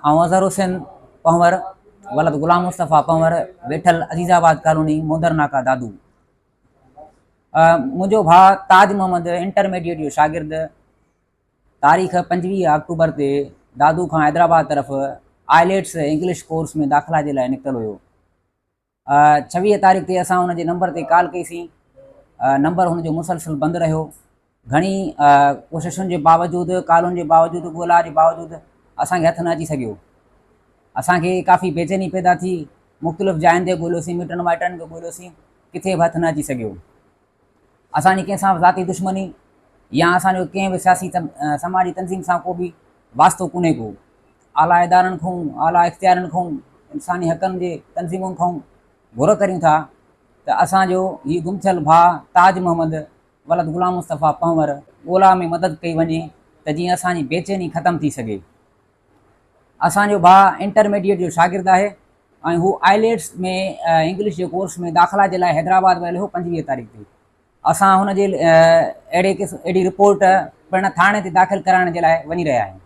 आउं अज़हर हुसैन पंवर वलद गुलाम मुस्तफ़ा पंवर वेठल Azizabad colony mother नाका दादू। मुंहिंजो भाउ ताज मोहम्मद इंटरमीडिएट जो शागिर्द तारीख़ 25 अक्टूबर ते दादू खां हैदराबाद तरफ़ आइलेट्स इंग्लिश कोर्स में दाख़िला जे लाइ निकितल हुयो। 26 तारीख़ ते असां हुनजे नंबर ते कॉल कईसीं। नंबर हुनजो मुसलसल बंदि रहियो। घणी कोशिशुनि जे बावजूदि, कॉलुनि जे बावजूदि, ॻोल्हा जे बावजूदि असांखे हथु न अची सघियो। असांखे काफ़ी बेचैनी पैदा थी। मुख़्तलिफ़ जायुनि ते ॻोल्हियोसीं, मिटनि माइटनि खे ॻोल्हियोसीं, किथे बि हथु न अची सघियो। असांजी कंहिंसां बि ज़ाती दुश्मनी या असांजो कंहिं बि सियासी समाजी तंज़ीम सां को बि वास्तो कोन्हे को। आला इदारनि खां, आला इख़्तियारनि खां, इंसानी हक़नि जे तंज़ीमुनि खां घुर करियूं था त असांजो हीउ गुम थियल भाउ ताज मोहम्मद वलद गुलाम मुस्तफ़ा पंवर ॻोल्हा में मदद कई वञे त जीअं असांजी बेचैनी ख़तमु थी सघे। असांजो भाउ इंटरमीडिएट जो शागिर्दु आहे ऐं हू आइलेट्स में इंग्लिश जे कोर्स में दाख़िला जे लाइ हैदराबाद वियल हो 25 तारीख़ ते। असां हुनजे अहिड़ी रिपोर्ट पिण थाणे ते दाख़िल कराइण जे लाइ वञी रहिया आहियूं।